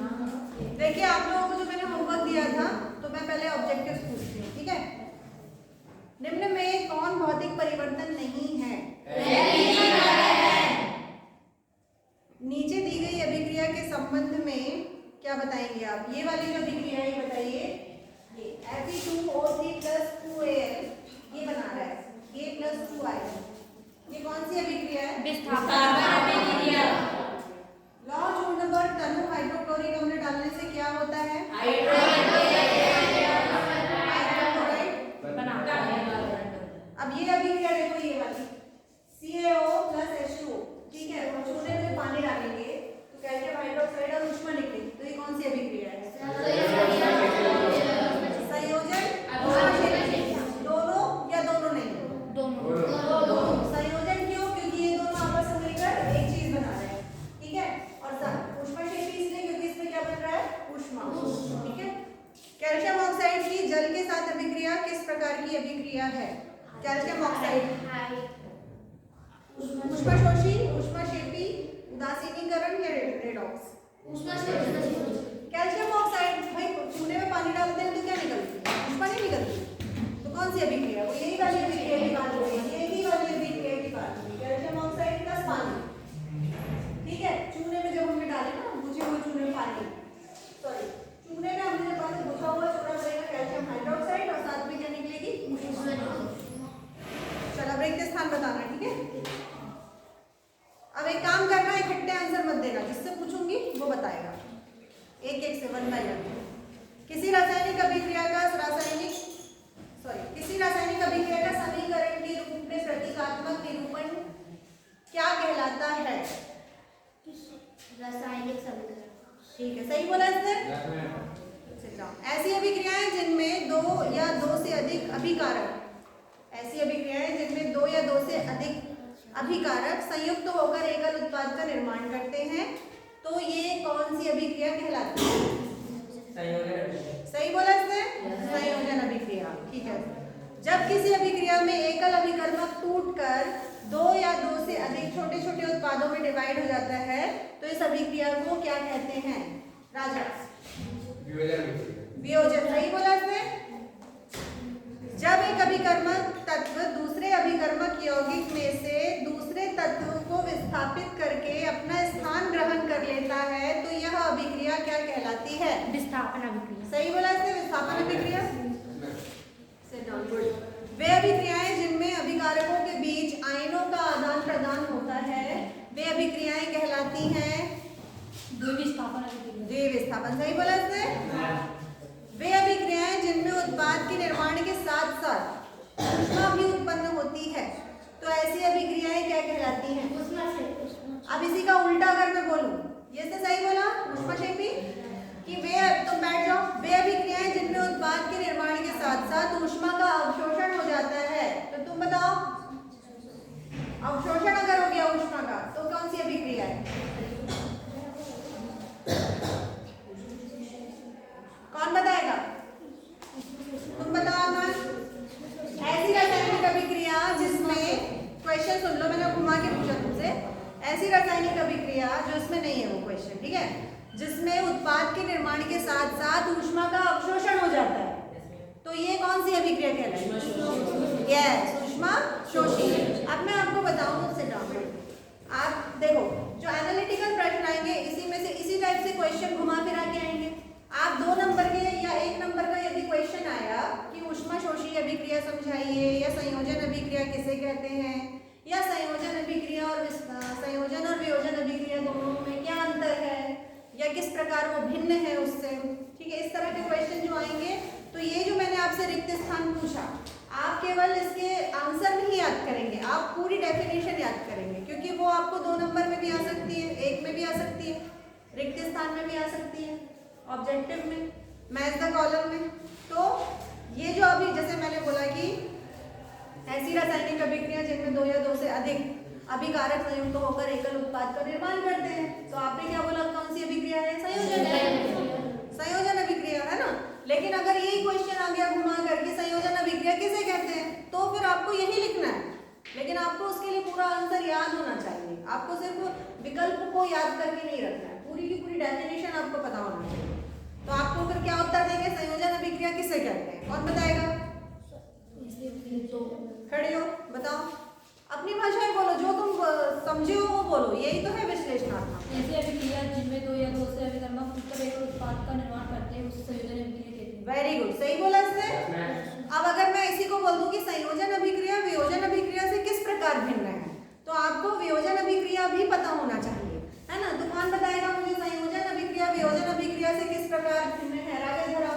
देखिए आप लोगों को जो मैंने होमवर्क दिया था, तो मैं पहले ऑब्जेक्टिव्स पूछती हूँ, ठीक है। निम्न में कौन भौतिक परिवर्तन नहीं है? नीचे दी गई अभिक्रिया के संबंध में क्या बताएंगे आप? ये वाली जो अभिक्रिया है बताइए, ये Fe2O3 + 2Al ये बना रहा है A + 2I, ये कौन सी अभिक्रिया है? विस्थापन अभिक्रिया। लॉ नंबर तनु हाइड्रोक्लोरिक अम्ल डालने से क्या होता है? अब ये अभिक्रिया देखो, ये वाली CaO + H2O, ठीक है, और चूने में पानी डालेंगे तो कैल्शियम हाइड्रोक्साइड और ऊष्मा निकलेगी, तो ये कौन सी अभिक्रिया है? संयोजन। दोनों या दोनों नहीं? दोनों। संयोजन क्यों? क्योंकि ये दोनों आपस में मिलकर एक चीज बना रहे हैं, ठीक है। और ऊष्माक्षेपी इसलिए क्योंकि इसमें क्या बन रहा है? ऊष्मा, ठीक है। कैल्शियम ऑक्साइड की जल के साथ अभिक्रिया किस प्रकार की अभिक्रिया है? कैल्शियम ऑक्साइड ऊष्माशोषी, ऊष्माक्षेपी, उदासीनीकरण या रेडॉक्स? कैल्शियम ऑक्साइड भाई चूने में पानी डालते हैं तो क्या निकलती है? ऊष्मा नहीं निकलती, तो कौन सी अभिक्रिया? वो यही वाली अभिक्रिया की बात हो रही है, यही वाली अभिक्रिया की बात हो रही है, कैल्शियम ऑक्साइड + पानी, ठीक है। चूने में जब हमने डाले ना, बुझे हुए चूने में पानी, सॉरी चूने में हमने जब पानी बुझा हुआ छोड़ा पड़ेगा कैल्शियम हाइड्रोक्साइड और साथ में क्या निकलेगी? ऊष्मा। चलो अब रिक्त स्थान बताना, ठीक है। अब एक काम करना, इकट्ठे आंसर मत देना, जिससे पूछूंगी वो बताएगा, एक एक से 1 बाय 1। किसी रासायनिक अभिक्रिया का समीकरण के रूप में प्रतीकात्मक निरूपण क्या कहलाता है? रासायनिक समीकरण। ठीक है, सही बोला इसने। ऐसी अभिक्रियाएं जिनमें 2 या 2 से अधिक अभिकारक, ऐसी अभिक्रियाएं जिनमें 2 या 2 से अधिक अभिकारक संयुक्त होकर एकल उत्पाद का निर्माण करते हैं, तो ये कौन सी अभिक्रिया कहलाती है? सही बोला इसने, संयोजन अभिक्रिया, ठीक है। जब किसी अभिक्रिया में एकल अभिकर्मक टूटकर 2 या 2 से अधिक छोटे छोटे उत्पादों में डिवाइड हो जाता है, तो इस अभिक्रिया को क्या कहते हैं? राजा, वियोजन। सही बोला इसने। जब एक अभिकर्मक तत्व दूसरे अभिकर्मक यौगिक में से दूसरे तत्व को विस्थापित करके अपना स्थान ग्रहण कर लेता है, तो यह अभिक्रिया क्या कहलाती है? विस्थापन अभिक्रिया। सही बोला इसने, विस्थापन अभिक्रिया। वे अभिक्रियाएं जिनमें अभिकारकों के बीच आयनों का आदान प्रदान होता है, वे अभिक्रियाएं कहलाती हैं द्विविस्थापन अभिक्रिया। द्विविस्थापन। सही बोला इसने। वे अभिक्रियाएं जिनमें उत्पाद के निर्माण के साथ साथ ऊष्मा भी उत्पन्न होती है, तो ऐसी अभिक्रियाएं क्या कहलाती हैं? अब इसी का उल्टा अगर मैं बोलूं, ये तो सही बोला ऊष्माक्षेपी कि वे, तुम बैठ जाओ, वे अभिक्रियाएं जिनमें उत्पाद के निर्माण के साथ साथ ऊष्मा का अवशोषण हो जाता है, तो तुम बताओ, अवशोषण अगर हो गया ऊष्मा का, तो कौन सी अभिक्रिया है? कौन बताएगा? तुम बताओ ना। ऐसी रासायनिक अभिक्रिया जिसमें, क्वेश्चन सुन लो, मैंने घुमा के पूछा तुमसे, ऐसी रासायनिक अभिक्रिया जो इसमें नहीं है वो क्वेश्चन, ठीक है, जिसमें उत्पाद के निर्माण के साथ साथ ऊष्मा का अवशोषण हो जाता है, तो ये कौन सी अभिक्रिया कहलाती है? यस, ऊष्माशोषी। अब मैं आपको बताऊं, उससे आप देखो, जो एनालिटिकल प्रश्न आएंगे इसी में से, इसी टाइप से क्वेश्चन घुमा फिरा के आएंगे। आप 2 नंबर के या 1 नंबर का यदि क्वेश्चन आया कि ऊष्माशोषी अभिक्रिया समझाइए, या संयोजन अभिक्रिया किसे कहते हैं, या संयोजन अभिक्रिया और संयोजन और वियोजन अभिक्रिया दोनों में क्या अंतर है, या किस प्रकार वो भिन्न है उससे, ठीक है, इस तरह के क्वेश्चन जो आएंगे, तो ये जो मैंने आपसे रिक्त स्थान पूछा, आप केवल इसके आंसर नहीं याद करेंगे, आप पूरी डेफिनेशन याद करेंगे, क्योंकि वो आपको 2 नंबर में भी आ सकती है, 1 में भी आ सकती है, रिक्त स्थान में भी आ सकती है, ऑब्जेक्टिव में, मैच द कॉलम में। तो ये जो अभी जैसे मैंने बोला कि ऐसी रासायनिक अभिक्रिया जिनमें 2 या 2 से अधिक अभिकारक संयुक्त होकर एकल उत्पाद का निर्माण करते हैं, तो आपने क्या बोला, कौन सी अभिक्रिया है? संयोजन अभिक्रिया है ना। लेकिन अगर यही क्वेश्चन आ गया घुमा करके संयोजन अभिक्रिया किसे कहते हैं, तो फिर आपको यही लिखना है, लेकिन आपको उसके लिए पूरा आंसर याद होना चाहिए, आपको सिर्फ विकल्प को याद करके नहीं रखना है, पूरी की पूरी डेफिनेशन आपको पता होना फिर क्या उत्तर देंगे? संयोजन अभिक्रिया किसे कहते हैं? कौन बताएगा? खड़े हो, बताओ, अपनी भाषा में बोलो, जो तुम समझे हो वो बोलो, यही तो है विश्लेषणात्मक। ऐसी अभिक्रिया जिनमें दो या दो से अधिक कर्मक मिलकर एक उत्पाद का निर्माण करते हैं उसे संयोजन अभिक्रिया कहते हैं। वेरी गुड, सही बोला इसने। अब अगर मैं इसी को बोल दूं कि संयोजन अभिक्रिया वियोजन अभिक्रिया से किस प्रकार भिन्न है, तो आपको वियोजन अभिक्रिया भी पता होना चाहिए, है ना? तो कौन बताएगा मुझे संयोजन अभिक्रिया वियोजन अभिक्रिया से किस प्रकार भिन्न है? राजेश धरा।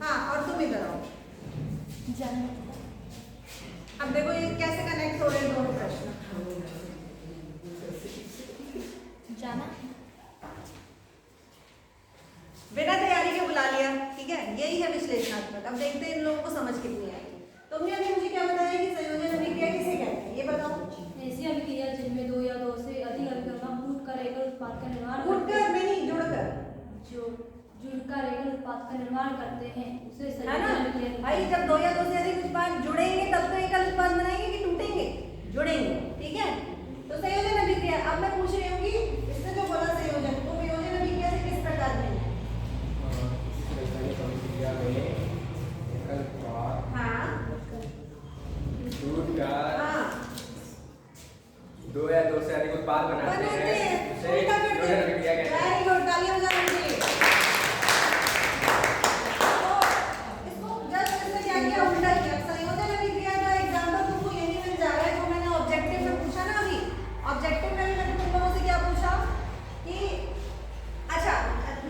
हाँ, और तुम ही बताओ। अब देखो ये कैसे कनेक्ट हो रहे हैं दोनों प्रश्न। जाना बिना तैयारी के बुला लिया, ठीक है, यही है विश्लेषणात्मक। अब देखते हैं इन लोगों को समझ कितनी आएगी। तुमने अभी मुझे क्या बताया कि संयोजन अभिक्रिया किसे कहते हैं, ये बताओ। ऐसी अभिक्रिया जिनमें दो या दो से अधिक अभिकर्मक जुड़कर एक उत्पाद का निर्माण जुड़कर में नहीं, जुड़कर, जो जुड़कर एक उत्पाद का निर्माण करते हैं उसे है ना? संयोजन अभिक्रिया भाई जब दो या दो से अधिक उत्पाद जुड़ेंगे तब तो एकल उत्पाद बनाएंगे कि टूटेंगे? जुड़ेंगे, ठीक है। तो संयोजन अभिक्रिया, अब मैं पूछ रही हूँ कि इसने जो बोला संयोजन, तो वियोजन अभिक्रिया से किस प्रकार भिन्न है? हाँ हाँ, दो या दो से अधिक उत्पाद बनाते हैं उसे संयोजन अभिक्रिया कहते हैं। वेरी गुड, तालियां बजाना चाहिए। तो इसको जस्ट इसने क्या किया, उल्टा किया। संयोजन अभिक्रिया का एग्जांपल तुमको यही मिल जा रहा है जो मैंने ऑब्जेक्टिव में पूछा ना अभी। ऑब्जेक्टिव में भी मैंने तुम लोगों से क्या पूछा कि अच्छा,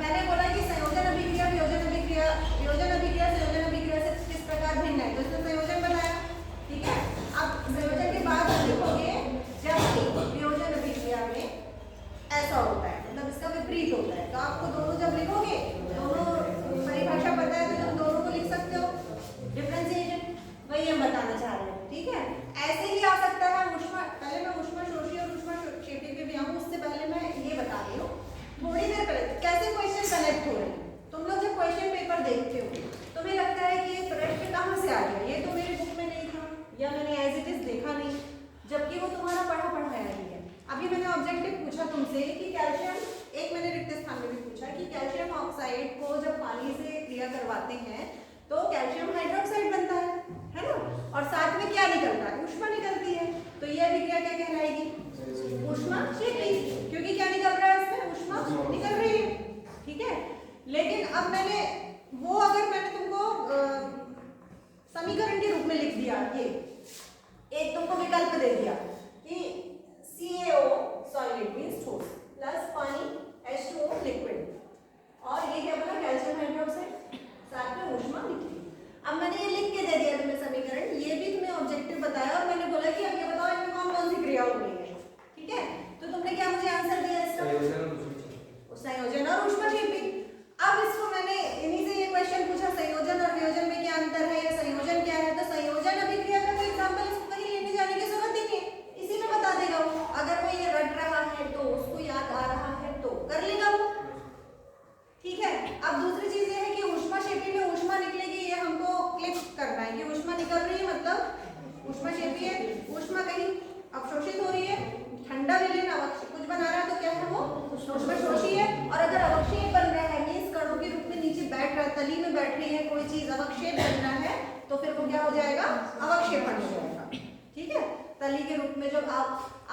मैंने बोला कि संयोजन अभिक्रिया वियोजन अभिक्रिया, वियोजन अभिक्रिया संयोजन अभिक्रिया से किस प्रकार भिन्न है, तो इसने संयोजन बनाया, ठीक है। अब संयोजन के बाद लिखोगे जब वियोजन अभिक्रिया में ऐसा होता है, मतलब इसका विपरीत होता है, तो आपको दोनों जब लिखोगे, दोनों परिभाषा पता है तो तुम दोनों को लिख सकते हो, डिफरेंशिएशन, वही हम बताना चाह रहे हैं, ठीक है। ऐसे ही आ सकता है ऊष्मा, पहले मैं ऊष्माशोषी और ऊष्माक्षेपी पे भी आऊँ, उससे पहले मैं ये बता रही हूँ थोड़ी देर पहले कैसे क्वेश्चन कनेक्ट हो रहे हैं। तुम लोग जब क्वेश्चन पेपर देखते हो तुम्हें लगता है कि ये प्रश्न कहाँ से आ गया, ये तो मेरी बुक में नहीं था या मैंने एज इट इज देखा नहीं, जबकि वो तुम्हारा पढ़ा पढ़ाया ही है। अभी मैंने ऑब्जेक्टिव पूछा तुमसे कि कैल्शियम, एक मैंने रिक्त स्थान में भी पूछा कि कैल्शियम ऑक्साइड को जब पानी से क्रिया करवाते हैं तो कैल्शियम हाइड्रोक्साइड बनता है ना? और साथ में क्या निकलता है? ऊष्मा निकलती है। तो ये अभिक्रिया क्या कहलाएगी? ऊष्माक्षेपी, क्योंकि क्या निकल रहा है इसमें? ऊष्मा निकल रही है, ठीक है। लेकिन अब मैंने वो, अगर मैंने तुमको समीकरण के रूप में लिख दिया, ये एक तुमको विकल्प दे दिया कि CaO सॉलिड मींस ठोस प्लस पानी H2O लिक्विड, और ये क्या बोला? कैल्शियम हाइड्रोक्साइड, साथ में ऊष्मा निकली। अब मैंने ये लिख के दे दिया तुम्हें समीकरण, ये भी तुम्हें ऑब्जेक्टिव बताया, और मैंने बोला कि अब ये बताओ इनमें कौन कौन सी क्रिया हो रही है, ठीक है। तो तुमने क्या मुझे आंसर दिया इसका? संयोजन और ऊष्माक्षेपी। अब इसको मैंने इन्हीं से ये क्वेश्चन पूछा, संयोजन और वियोजन में क्या अंतर है या संयोजन क्या है, तो संयोजन अभिक्रिया का कोई एग्जांपल इसको कहीं लेने जाने की जरूरत ही नहीं है, इसी में बता देगा वो। अगर वो ये रट रहा है तो उसको याद आ रहा है तो कर लेगा वो, ठीक है। अब दूसरी चीज ये है कि ऊष्माक्षेपी में ऊष्मा निकलेगी, ये हमको क्लिक करना है कि ऊष्मा निकल रही है मतलब ऊष्माक्षेपी है। ऊष्मा कहीं अवशोषित हो रही है, ठंडा विलीन अवक्षेप कुछ बना रहा है तो क्या है वो? ऊष्माशोषी है। और अगर अवक्षेप बन रहा है मींस कणों के रूप में नीचे बैठ रहा है, तली में बैठ रही है कोई चीज, अवक्षेप बन रहा है तो फिर वो क्या हो जाएगा? अवक्षेपण हो जाएगा, ठीक है। तली के रूप में जब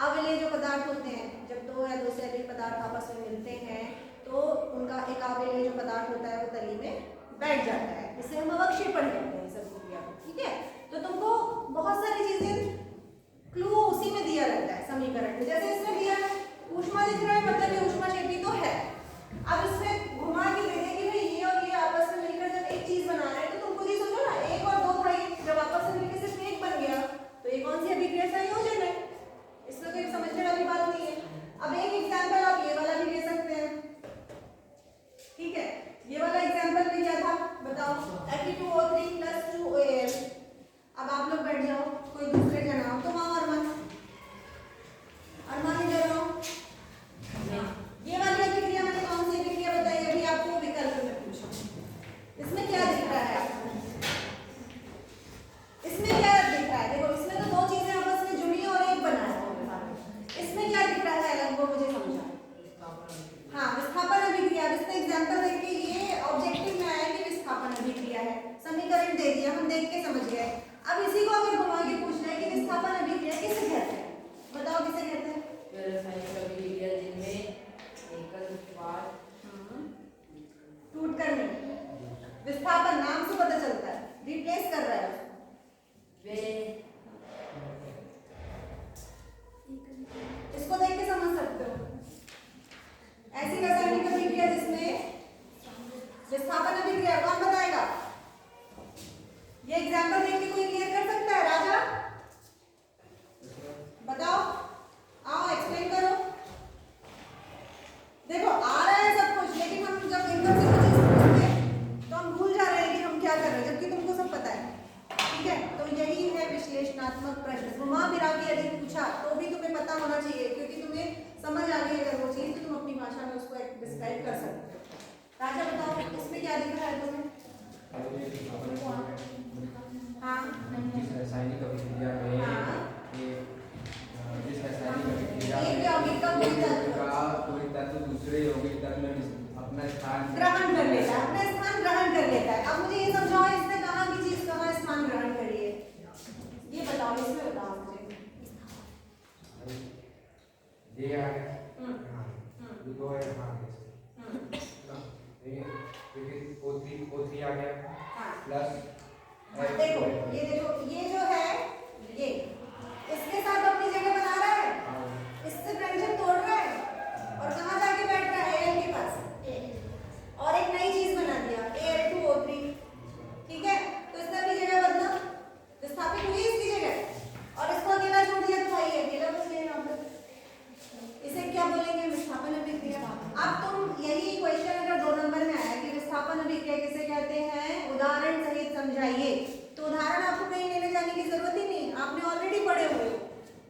आवेले जो पदार्थ होते हैं, जब दो या दो से अधिक पदार्थ आपस में मिलते हैं तो उनका एक आवेले जो पदार्थ होता है वो तली में बैठ जाता है, इसे हम अवक्षेपण कहते हैं सब क्रिया को, ठीक है। तो तुमको बहुत सारी चीजें क्लू उसी में दिया रहता है समीकरण में, जैसे इसमें दिया है ऊष्मा दिख रहा है मतलब ये ऊष्माक्षेपी तो है। अब इसमें घुमा के दे दें कि भाई ये और ये आपस में मिलकर जब एक चीज बना रहे हैं तो तुम खुद ही सोचो ना, एक और दो था, ये जब आपस में मिलकर सिर्फ एक बन गया तो ये कौन सी अभिक्रिया संयोजन है, इसमें कोई समझने वाली बात नहीं है। अब एक एग्जाम्पल आप ये वाला भी ले सकते हैं, ठीक है। ये वाला एग्जाम्पल में क्या था बताओ? Fe2O3 + 2Al यही है विश्लेषणात्मक प्रश्न। घुमा फिरा के यदि पूछा तो भी तुम्हें पता होना चाहिए, क्योंकि तुम्हें समझ आ गई अगर वो चीज तो तुम अपनी भाषा में उसको डिस्क्राइब कर सकते हो। राजा बताओ इसमें क्या दिख रहा है तुम्हें? हाँ जिस रासायनिक अभिक्रिया में जिस रासायनिक अभिक्रिया एक यौगिक का कोई तत्व दूसरे यौगिक तत्व में अपना स्थान ग्रहण कर लेता है, अपना स्थान ग्रहण कर लेता है। अब मुझे ये समझाओ इसने कहाँ की चीज कहाँ स्थान ग्रहण करी है, ये बताओ, इसमें बताओ मुझे। ये आ गया दो है O3 आ गया प्लस देखो ये जो है ये इसके साथ अपनी जगह बना रहा है, इससे फ्रेंडशिप तोड़ रहा है और कहाँ जाके बैठ रहा है Al के पास और एक नई चीज बना दिया Al2O3। ठीक है, तो इसने अपनी जगह बदला, विस्थापित हुई इसकी जगह और इसको अकेला छोड़ दिया तो भाई अकेला बच गया यहाँ पर। इसे क्या बोलेंगे? विस्थापन अभिक्रिया। अब तुम यही क्वेश्चन अगर 2 नंबर में आया कि विस्थापन अभिक्रिया किसे कहते हैं, उदाहरण सहित समझाइए, तो उदाहरण आपको कहीं लेने जाने की जरूरत ही नहीं, आपने ऑलरेडी पढ़े हुए हो,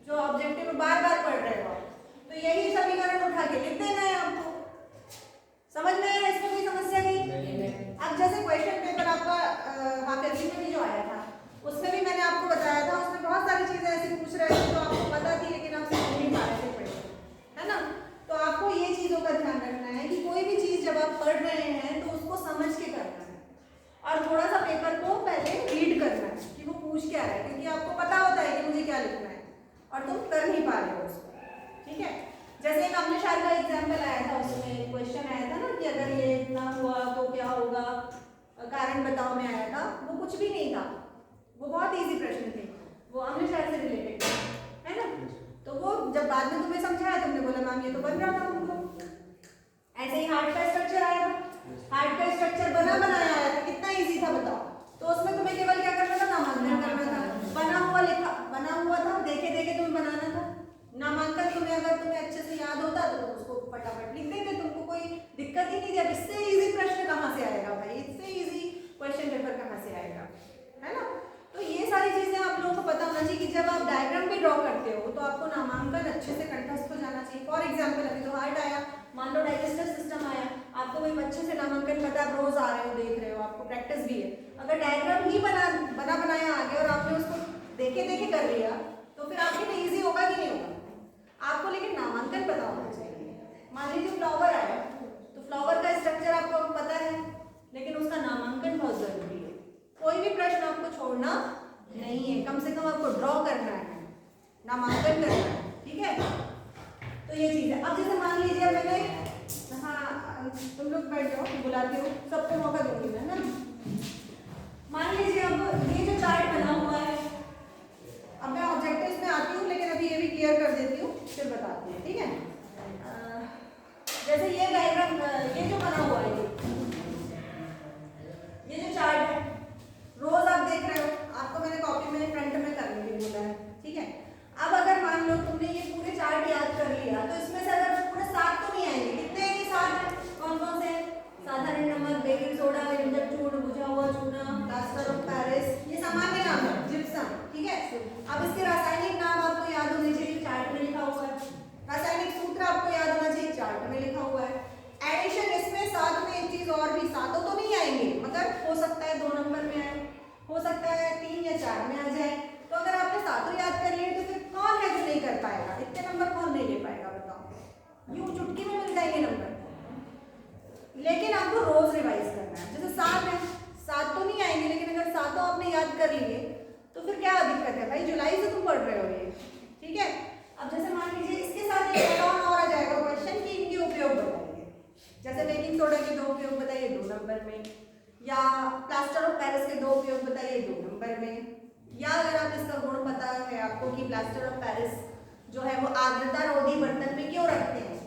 जो ऑब्जेक्टिव में बार बार पढ़ रहे हो, तो यही समीकरण उठा के लिख देना है आपको। समझ में आया? इसमें कोई समस्या नहीं। अब जैसे क्वेश्चन पेपर आपका हाफ ईयरली में भी जो आया था उसमें भी मैंने आपको बताया था, उसमें बहुत सारी चीजें ऐसी पूछ रहे थे जो आपको पता थी लेकिन आप समझ नहीं पा रहे थे पढ़े, है ना? तो आपको ये चीजों का ध्यान रखना है कि कोई भी चीज जब आप पढ़ रहे हैं तो उसको समझ के करना है और थोड़ा सा पेपर को पहले रीड करना है कि वो पूछ क्या रहा है, क्योंकि आपको पता होता है कि मुझे क्या लिखना है और तुम कर नहीं पा रहे हो उसको। ठीक है, जैसे एक अम्लक्षार का एग्जाम्पल आया था, उसमें क्वेश्चन आया था ना कि अगर ये इतना हुआ तो क्या होगा, कारण बताओ में आया था, वो कुछ भी नहीं था, वो बहुत इजी प्रश्न थे, वो अम्लक्षार से रिलेटेड है ना। तो वो जब बाद में तुम्हें समझाया तुमने बोला मैम ये तो बन रहा था हमको। ऐसे ही हार्ट का स्ट्रक्चर आया था, हार्ट का स्ट्रक्चर बना बनाया आया था, कितना इजी था बताओ। तो उसमें तुम्हें केवल क्या करना था, नामांकन करना था, बना हुआ था, देखे देखे तुम्हें बनाना था। नामांकन तुम्हें अगर तुम्हें अच्छे से याद होता तो तुम उसको फटाफट लिख देते, तुमको कोई दिक्कत ही नहीं थी। अब इससे इजी प्रश्न कहाँ से आएगा भाई, इससे इजी क्वेश्चन पेपर कहाँ से आएगा, है ना? तो ये सारी चीजें आप लोगों को पता होना चाहिए कि जब आप डायग्राम भी ड्रॉ करते हो तो आपको नामांकन अच्छे से कंठस्थ हो जाना चाहिए। फॉर एग्जाम्पल अभी तो हार्ट आया, मान लो डाइजेस्टिव सिस्टम आया, आपको वही अच्छे से नामांकन पता, आप रोज आ रहे हो, देख रहे हो, आपको प्रैक्टिस भी है। अगर डायग्राम ही बना बनाया आ गया और आपने उसको देखे देखे कर लिया तो फिर आपके लिए ईजी होगा कि नहीं होगा आपको, लेकिन नामांकन पता होना चाहिए। मान लीजिए फ्लावर आया तो फ्लावर का स्ट्रक्चर आपको पता है लेकिन उसका नामांकन बहुत जरूरी है। कोई भी प्रश्न आपको छोड़ना नहीं है, कम से कम आपको ड्रॉ करना है, नामांकन करना है। ठीक है, तो ये चीज है। अब जैसे मान लीजिए मैंने, हाँ तुम लोग बैठ जाओ, बुलाती हो, सबको मौका दूंगी मैं ना। मान लीजिए अब ये जो चार्ट बना हुआ है, अब मैं ऑब्जेक्टिव्स में आती हूँ लेकिन अभी ये भी क्लियर कर देती हूँ फिर बताती हूँ। ठीक है, जैसे ये डायग्राम, ये जो बना हुआ है, ये जो चार्ट है, रोज आप देख रहे हो, आपको मैंने कॉपी में फ्रंट में करने के लिए बोला है। ठीक है, अब अगर मान लो तुमने ये पूरे चार्ट याद कर लिया तो इसमें से अगर पूरे 7 तो नहीं आएंगे, कितने आएंगे? 7। कौन कौन से? साधारण नमक, बेकिंग सोडा, व्यंजक चूर्ण, बुझा हुआ चूना, प्लास्टर ऑफ पेरिस, ये सामान्य नाम है, जिप्सम। ठीक है, अब इसके रासायनिक नाम आपको याद होने चाहिए, चार्ट में लिखा हुआ है। रासायनिक सूत्र आपको याद होना चाहिए, चार्ट में लिखा हुआ है। एडिशन, इसमें साथ में एक चीज और भी, 7 तो नहीं आएंगे मगर हो सकता है 2 नंबर में आए, हो सकता है 3 या 4 में आ जाए। तो अगर आपने 7 याद कर लिए तो फिर कौन है जो नहीं कर पाएगा? इतने नंबर कौन नहीं ले पाएगा बताओ? यूं चुटकी में मिल जाएंगे नंबर, लेकिन आपको रोज रिवाइज करना है। जैसे 7 है, 7 तो नहीं आएंगे लेकिन अगर 7 आपने याद कर लिए तो फिर क्या दिक्कत है भाई, जुलाई से तुम पढ़ रहे हो ये। ठीक है, अब जैसे मान लीजिए इसके साथ एक एड-ऑन और आ जाएगा क्वेश्चन कि इनके उपयोग बताइए। जैसे बेकिंग सोडा के 2 उपयोग बताइए 2 नंबर में, या प्लास्टर ऑफ पेरिस के 2 उपयोग बताइए 2 नंबर में, या अगर आप इसका गुण पता है आपको कि प्लास्टर ऑफ पेरिस जो है वो आर्द्रता रोधी बर्तन में क्यों रखते हैं,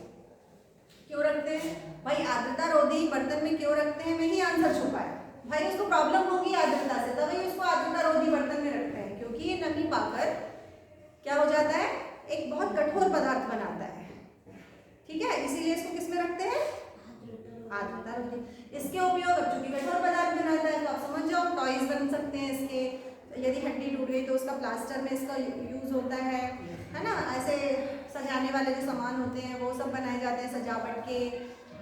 क्यों रखते हैं भाई? आर्द्रता रोधी बर्तन में क्यों रखते हैं, में ही आंसर छुपा है भाई। उसको प्रॉब्लम होगी आर्द्रता से, तभी उसको आर्द्रता रोधी बर्तन में रखते हैं, क्योंकि ये नमी पाकर क्या हो जाता है, एक बहुत कठोर पदार्थ बनाता है। ठीक है, इसीलिए इसको किस में रखते हैं, आर्द्रता रोधी। इसके उपयोग, अब चूंकि कठोर पदार्थ बनाता है तो आप समझ जाओ, टॉयज बन सकते हैं इसके, यदि हड्डी टूट गई तो उसका प्लास्टर में इसका यूज़ होता है ना। ऐसे सजाने वाले जो सामान होते हैं वो सब बनाए जाते हैं सजावट के।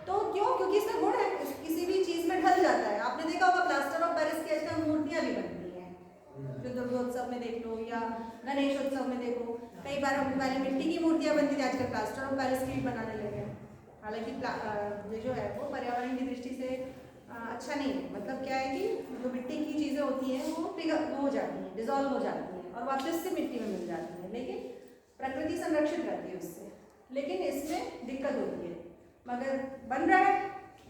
तो क्यों? क्योंकि इसका गुण है, किसी भी चीज़ में ढल जाता है। आपने देखा होगा प्लास्टर ऑफ पेरिस की आजकल मूर्तियाँ भी बनती हैं, जो दुर्गोत्सव में देख लो या गणेशोत्सव में देखो। कई बार हम पहले मिट्टी की मूर्तियाँ बनती थी, आजकल प्लास्टर ऑफ पेरिस की बनाने लगे हैं। हालांकि ये जो है वो पर्यावरण की दृष्टि से अच्छा नहीं है। मतलब क्या है कि जो मिट्टी की चीज़ें होती हैं वो हो जाती हैं, डिजॉल्व हो जाती हैं और वापस से मिट्टी में मिल जाती हैं, लेकिन प्रकृति संरक्षित करती है उससे। लेकिन इसमें दिक्कत होती है, मगर बन रहा है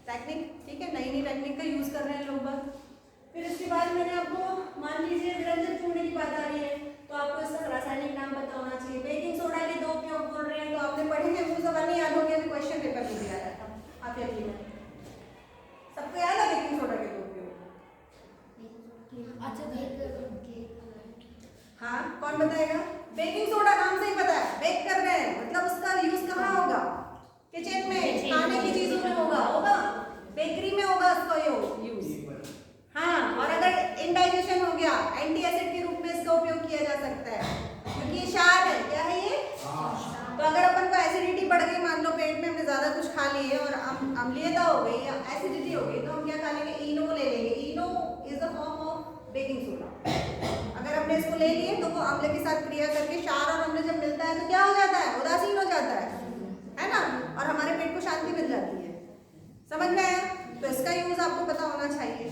टेक्निक, ठीक है, नई नई टेक्निक का यूज़ कर रहे हैं लोग बाग। फिर इसके बाद मैंने आपको मान लीजिए विरंजन चूर्ण की बात आ रही है तो आपको इसका रासायनिक नाम पता होना चाहिए। बेकिंग सोडा के 2 उपयोग बोल रहे हैं तो आपने पढ़े हैं, मुझे सब नहीं याद हो गया, क्वेश्चन पेपर में भी आया था आप यकीन में सबको याद है बेकिंग सोडा के 2 उपयोग? हाँ, कौन बताएगा? बेकिंग सोडा नाम से ही पता है, बेक कर रहे हैं मतलब उसका यूज कहाँ होगा? किचन में, खाने की चीजों में होगा बेकरी में होगा उसका यूज। हाँ, और अगर इंडाइजेशन हो गया एंटी एसिड के रूप में इसका उपयोग किया जा सकता है, क्योंकि ये क्षार है। क्या है ये? तो अगर अपन को एसिडिटी बढ़ गई, मान लो पेट में हमने ज्यादा कुछ खा लिए और अम्लीयता हो गई या एसिडिटी हो गई, तो हम क्या खा लेंगे? इनो ले लेंगे। Eno is the form of baking soda. अगर हमने इसको ले लिए तो वो अम्ल के साथ क्रिया करके क्षार और अम्ल जब मिलता है तो क्या हो जाता है? उदासीन हो जाता है ना, और हमारे पेट को शांति मिल जाती है। समझ में आया? तो इसका यूज आपको पता होना चाहिए।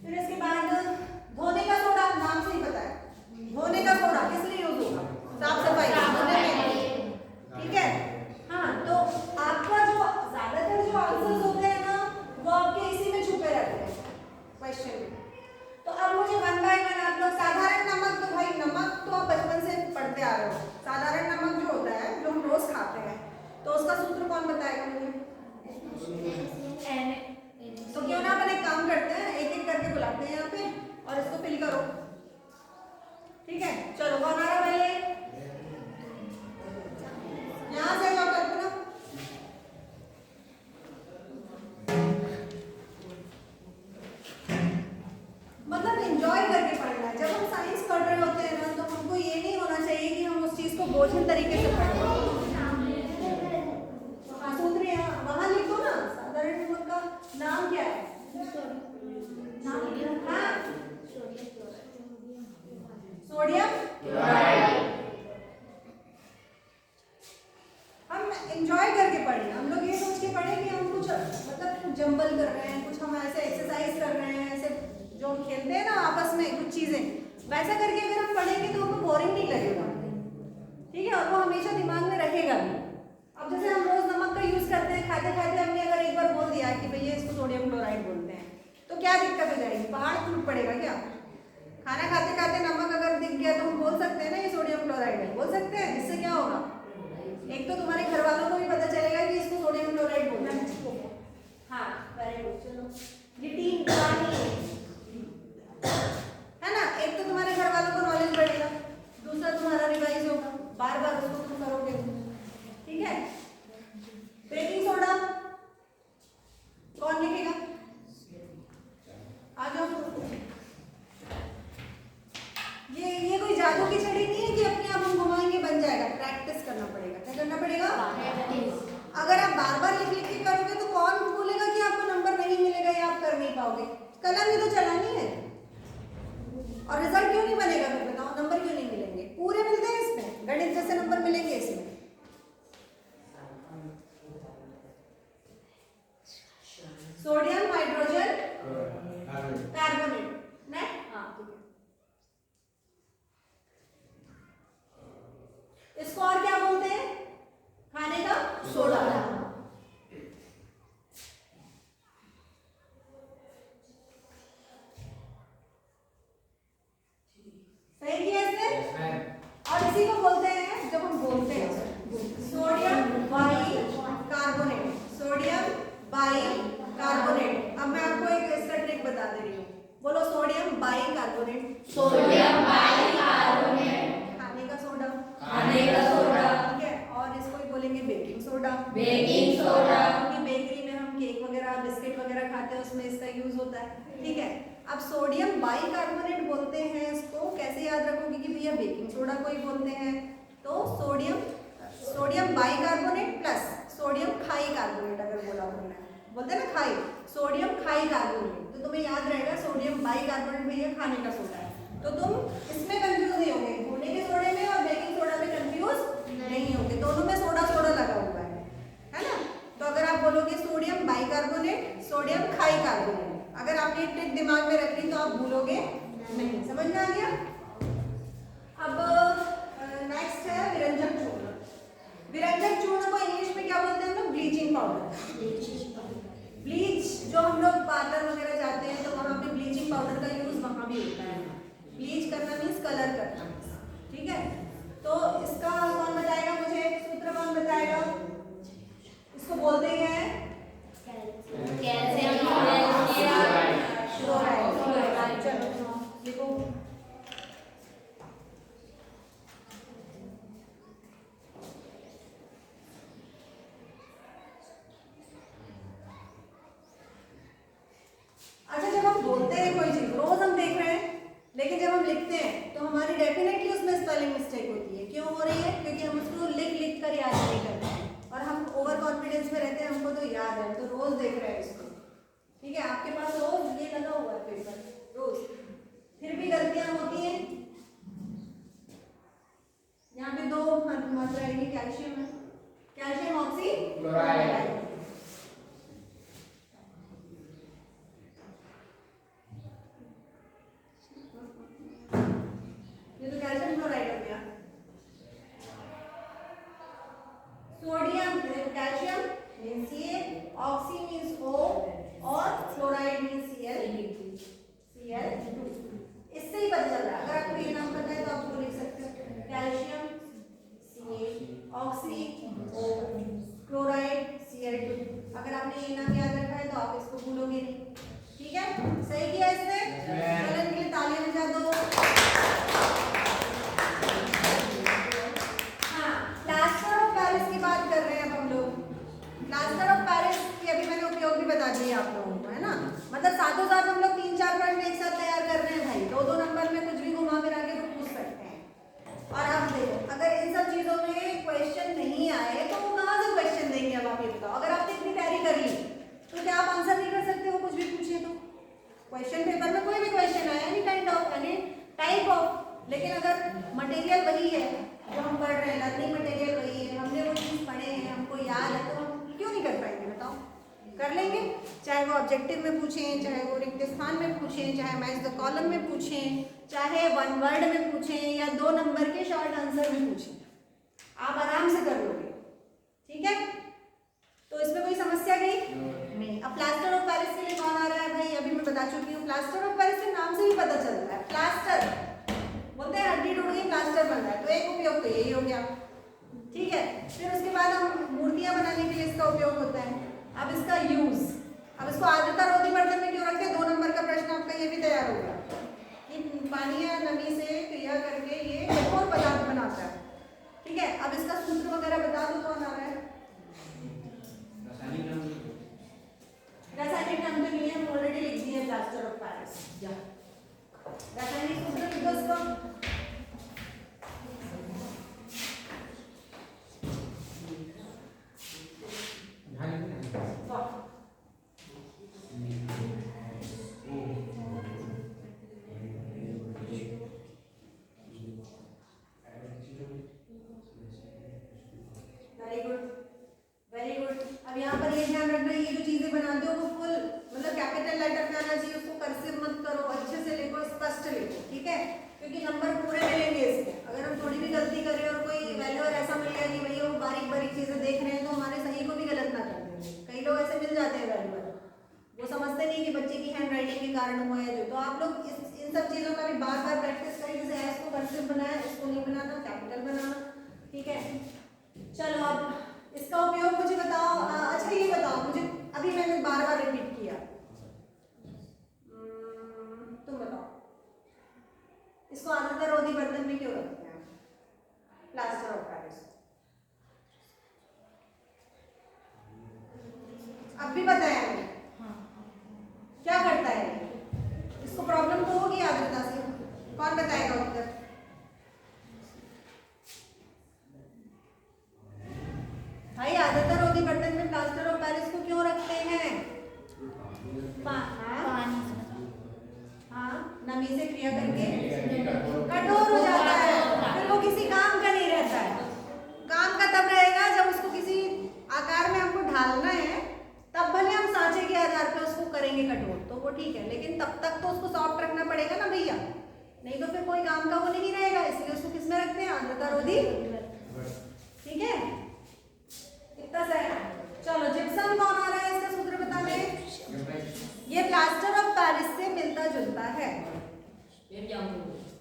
फिर इसके बाद धोने का सोडा, नाम से ही पता है धोने का सोडा किस लिए यूज होगा? साफ सफाई धोने में, ठीक है। हाँ, तो आपका जो ज्यादातर जो आंसर्स होते हैं ना वो आपके इसी में छुपे रहते हैं क्वेश्चन में। तो अब मुझे 1 बाय 1 आप लोग साधारण नमक, तो भाई नमक तो आप बचपन से पढ़ते आ रहे हो। साधारण नमक जो होता है जो हम रोज खाते हैं, तो उसका सूत्र कौन बताएगा मुझे? तो क्यों ना अपन एक काम करते हैं, एक एक करके बुलाते हैं यहाँ पे और इसको फिल करो, ठीक है। चलो कौन आ रहा है पहले? यहाँ से जाओ कल्पना। मतलब एंजॉय करके पढ़ना है। जब हम साइंस पढ़ रहे होते हैं ना तो हमको ये नहीं होना चाहिए कि हम उस चीज को बोझिल तरीके से पढ़ें। सूत्र वहां लिखो ना, साधारण नमक का नाम क्या है? हाँ, सोडियम क्लोराइड। हम एंजॉय करके पढ़े, हम लोग ये सोच के पढ़े कि हम कुछ मतलब जंबल कर रहे हैं, कुछ हम ऐसे एक्सरसाइज कर रहे हैं, ऐसे जो हम खेलते हैं ना आपस में कुछ चीजें, वैसा करके अगर हम पढ़ेंगे तो हमको बोरिंग नहीं लगेगा, ठीक है, और वो हमेशा दिमाग में रहेगा भी। अब जैसे हम रोज नमक का यूज करते हैं, खाते खाते हमने अगर एक बार बोल दिया कि भैया इसको सोडियम क्लोराइड बोलते हैं, तो क्या दिक्कत हो जाएगी? पहाड़ टूट पड़ेगा क्या? खाना खाते खाते नमक अगर दिख गया तो हम बोल सकते हैं ना ये सोडियम क्लोराइड है, बोल सकते हैं। इससे क्या होगा? एक तो तुम्हारे घर वालों को भी पता चलेगा कि इसको सोडियम क्लोराइड बोलते हैं। हाँ, वेरी गुड। चलो ये 3 है ना, एक तो तुम्हारे घर वालों को नॉलेज बढ़ेगा, दूसरा तुम्हारा रिवाइज होगा, बार बार उसको तुम करोगे, ठीक है। बेकिंग सोडा कौन लिखेगा? आ जाओ। ये कोई जादू की छड़ी नहीं है कि अपने आप हम घुमाएंगे बन जाएगा, प्रैक्टिस करना पड़ेगा। क्या करना पड़ेगा? अगर आप बार बार लिख के करोगे तो कौन बोलेगा कि आपको नंबर नहीं मिलेगा या आप कर नहीं पाओगे? कलम ही तो चलानी है, और रिजल्ट क्यों नहीं बनेगा? फिर बताओ, नंबर क्यों नहीं मिलेंगे? पूरे मिलते हैं इसमें, गणित जैसे नंबर मिलेंगे इसमें। सोडियम हाइड्रोजन कार्बोनेट ना, हाँ ठीक है। इसको और क्या बोलते हैं? खाने का सोडा। सही किया इसने? और इसी को बोलते हैं, जब हम बोलते हैं sodium by carbonate, sodium by carbonate. अब मैं आपको एक इसका ट्रिक बता दे रही हूँ, बोलो sodium by carbonate. Sodium by carbonate, खाने का सोडा, खाने का सोडा, ठीक है। और इसको ही बोलेंगे बेकिंग सोडा, बेकिंग सोडा, क्योंकि बेकरी में हम केक वगैरह बिस्किट वगैरह खाते हैं, उसमें इसका यूज होता है, ठीक है। अब अब सोडियम बाइकार्बोनेट बोलते हैं इसको, कैसे याद रखोगे कि भैया बेकिंग सोडा को ही बोलते हैं, तो सोडियम बाइकार्बोनेट प्लस सोडियम खाई कार्बोनेट अगर बोला हमने, बोलते हैं ना खाई, सोडियम खाई कार्बोनेट, तो तुम्हें याद रहेगा सोडियम बाइकार्बोनेट भैया खाने का सोडा है, तो तुम इसमें कंफ्यूज नहीं होगे, खाने के सोडे में और बेकिंग सोडा में कंफ्यूज नहीं होगे, दोनों में सोडा सोडा लगा हुआ है ना। तो अगर आप बोलोगे सोडियम बाइकार्बोनेट, सोडियम खाई कार्बोनेट, अगर आपने ट्रिक दिमाग में रख ली तो आप भूलोगे नहीं। समझ में आ गया? अब नेक्स्ट है विरंजक चूर्ण। विरंजक चूर्ण को इंग्लिश में क्या बोलते हैं हम लोग? Bleaching powder. ब्लीच जो हम लोग पार्लर वगैरह जाते हैं तो वहाँ पे ब्लीचिंग पाउडर का यूज वहाँ भी होता है। ब्लीच करना मीन्स कलर करना, ठीक है। तो इसका कौन बताएगा मुझे, सूत्र कौन बताएगा? इसको बोलते हैं कैल्शियम क्लोराइड। चलो लिखो। अच्छा, जब हम बोलते हैं कोई चीज रोज हम देख रहे हैं, लेकिन जब हम लिखते हैं तो हमारी डेफिनेटली उसमें स्पेलिंग मिस्टेक होती है। क्यों हो रही है? क्योंकि हम उसको लिख कर याद नहीं करते हैं और हम ओवर कॉन्फिडेंस में रहते हैं, हमको तो याद है, तो रोज देख रहे हैं इसको, ठीक है। आपके पास रोज ये लगा हुआ है पेपर रोज, फिर भी गलतियां होती हैं। यहाँ पे दो मात्रा आएगी, कैल्शियम है, कैल्शियम ऑक्सी क्लोराइड, ये तो कैल्शियम क्लोराइड हो गया। सोडियम कैल्शियम मीन्स ये, ऑक्सी मीन्स O और क्लोराइड मीन्स Cl2। इससे ही पता चल रहा है। अगर आपको ये नाम पता है तो आप वो लिख सकते हो, calcium Ca, oxy O, chloride Cl2। अगर आपने ये नाम याद रखा है तो आप इसको भूलोगे नहीं, ठीक है। सही किया इसने, चलो इनके लिए तालियां बजा दो। हाँ, प्लास्टर ऑफ पेरिस की बात कर रहे हैं अब हम लोग। प्लास्टर ऑफ पेरिस की अभी मैंने उपयोग भी बता दिए आप लोगों को, है ना। मतलब साथों साथ हम लोग 3-4 प्रश्न एक साथ तैयार कर रहे हैं भाई, 2-2 नंबर में कुछ भी घुमा फिरा के तो पूछ सकते हैं। और आप देखो, अगर इन सब चीजों में क्वेश्चन नहीं आए तो वो कहाँ से क्वेश्चन देंगे? अब आप ये बताओ। अगर आपने इतनी तैयारी कर ली तो क्या आप आंसर नहीं कर सकते हो? कुछ भी पूछिए तो क्वेश्चन पेपर में कोई भी क्वेश्चन आए, any kind of, any type of, लेकिन अगर मटेरियल वही है जो हम पढ़ रहे हैं, लर्निंग मटेरियल वही है, हमने वो चीज़ पढ़े हैं, हमको याद है, तो हम क्यों नहीं कर पाएंगे? बताओ, कर लेंगे। चाहे वो ऑब्जेक्टिव में पूछें, चाहे वो रिक्त स्थान में पूछें, चाहे मैच द कॉलम में पूछें, चाहे 1 वर्ड में पूछें या 2 नंबर के शॉर्ट आंसर में पूछें, आप आराम से कर लोगे, ठीक है। तो इसमें कोई समस्या गई नहीं। अब प्लास्टर ऑफ पेरिस के लिए कौन आ रहा है भाई? अभी मैं बता चुकी हूँ, प्लास्टर ऑफ पेरिस के नाम से भी पता चल रहा है। प्लास्टर बोलते हैं हड्डी टूट गई प्लास्टर बन रहा है, तो एक उपयोग तो यही हो गया, ठीक है। फिर उसके बाद हम मूर्तियां बनाने के लिए इसका उपयोग होता है। अब इसका यूज, अब इसको आर्द्रता रोधी बर्तन में क्यों रखते हैं? 2 नंबर का प्रश्न आपका ये भी तैयार होगा कि पानी या नमी से क्रिया करके ये कठोर पदार्थ बनाता है, ठीक है। अब इसका सूत्र वगैरह बता दो, कौन आ रहा है? रासायनिक नाम तो नहीं है, हम ऑलरेडी लिख दिए प्लास्टर ऑफ पेरिस। रासायनिक सूत्र लिख दो इसको। Very good, very good. अब यहाँ पर ये ध्यान रखना, ये जो चीजें बनाते हो वो फुल मतलब कैपिटल लेटर में आना चाहिए, उसको कर्सिव मत करो, अच्छे से लिखो, स्पष्ट लिखो, ठीक है, क्योंकि नंबर पूरे मिलेंगे इसके। अगर हम थोड़ी भी गलती करें और कोई वैल्यू और ऐसा मिल गया कि भैया वो बारीक बारीक चीजें देख रहे हैं तो हमारे सही को भी गलत ना कर दें। कई लोग ऐसे मिल जाते हैं वैल्यू, वो समझते नहीं कि बच्चे की हैंड राइटिंग के कारण हुआ है जो। तो आप लोग इन सब चीज़ों का भी बार बार प्रैक्टिस करें, जैसे एस को कर्सिव बनाया, इसको नहीं बनाना, कैपिटल बनाना, ठीक है। चलो अब इसका उपयोग मुझे बताओ। अच्छा ये बताओ मुझे, अभी मैंने बार बार रिपीट किया, तुम बताओ इसको आर्द्रता रोधी बर्तन में क्यों रखते हैं? प्लास्टर ऑफ पेरिस अब भी बताया मैंने, क्या करता है इसको दी, ठीक है, इतना सा है। चलो जिप्सम कौन आ रहा है, इसका सूत्र बता दे। ये प्लास्टर ऑफ पेरिस से मिलता जुलता है।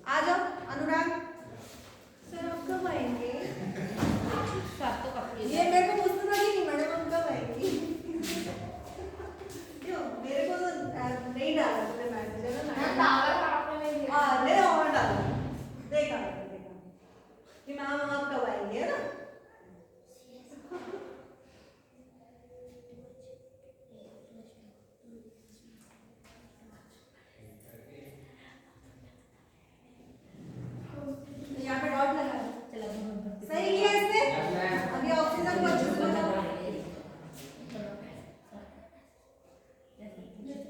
आ जाओ अनुराग सर, आप कब आएंगे? ये मेरे को पूछना था कि नहीं मैडम हम कब आएंगी? क्यों मेरे को तो नहीं डाला तुमने मैसेज है ना? हाँ नहीं और डाला, देखा कि मैम आप कब आएंगे, है ना? यहाँ पे डॉट लगा सही किया इसने। अभी ऑक्सीजन को अच्छे से लगाओ,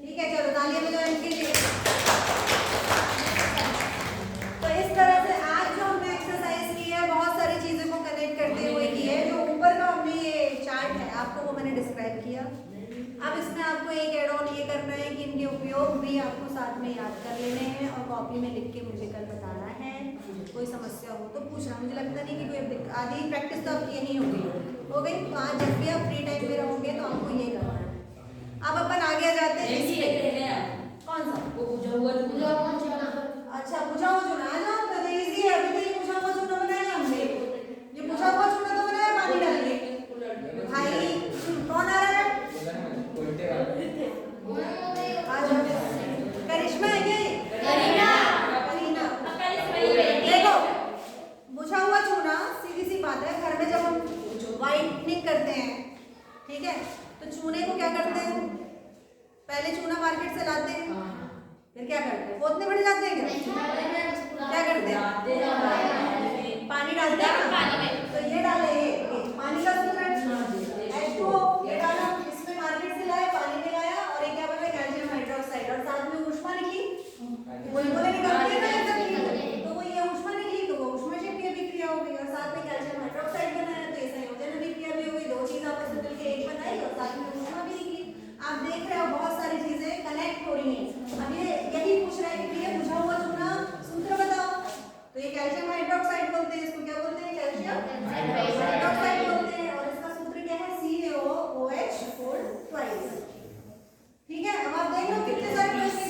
ठीक है, चलो तालियां बजाओ इनके लिए। तो इस तरह से आज जो हमने एक्सरसाइज की है बहुत सारी चीजों को कनेक्ट करते हुए की है। जो ऊपर का हमने ये चार्ट है आपको वो मैंने डिस्क्राइब किया। अब इसमें आपको एक एड ऑन ये करना है कि इनके उपयोग भी आपको साथ में याद कर लेने हैं और कॉपी में लिख के मुझे कल बताना है। कोई समस्या हो तो पूछना, मुझे लगता नहीं कि कोई आधी प्रैक्टिस तो आपकी यही हो गई। तो आज जब भी आप फ्री टाइम में रहोगे तो आपको ये करना है। अब अपन आगे जाते हैं। कौन सा? अच्छा बुझा हुआ चूना, आ जाओ तो इजी है। अभी तो ये बुझा हुआ चूना बनाया हमने, ये बुझा हुआ चूना तो बनाया पानी डाल के। भाई कौन आ रहा है? आ जाओ, करिश्मा है क्या? करीना। देखो बुझा हुआ चूना सीधी सी बात है, घर में जब हम व्हाइटनिंग करते हैं, ठीक है, तो चूने को क्या करते हैं? पहले चूना मार्केट से लाते हैं, फिर क्या करते हैं? पोतने पड़ जाते हैं क्या करते हैं? पानी डालते हैं ना, तो ये डाले पानी का सूत्र H2O, ये डाला, इसमें मार्केट से लाया, पानी में लाया और ये क्या बना? कैल्शियम हाइड्रोक्साइड, और साथ में ऊष्मा निकली। बुलबुलें निकलती है ना एकदम, तो वो ये ऊष्मा निकली तो वो ऊष्माक्षेपीय अभिक्रिया हो गई, और साथ में कैल्शियम हाइड्रोक्साइड बनाया तो ये संयोजन अभिक्रिया भी हो गई। दो चीज आपस में मिलकर एक बनाई और साथ में ऊष्मा भी निकली। आप देख रहे हो बहुत सारी चीजें कनेक्ट हो रही हैं। अब ये यही पूछ रहा है कि ये बुझा हुआ चूना सूत्र बताओ, तो ये कैल्शियम हाइड्रोक्साइड बोलते हैं, इसको क्या बोलते हैं? कैल्शियम हाइड्रोक्साइड बोलते हैं, और इसका सूत्र क्या है? CaOH 4 twice. ठीक है, अब आप देख लो कितने सारे प्रश्न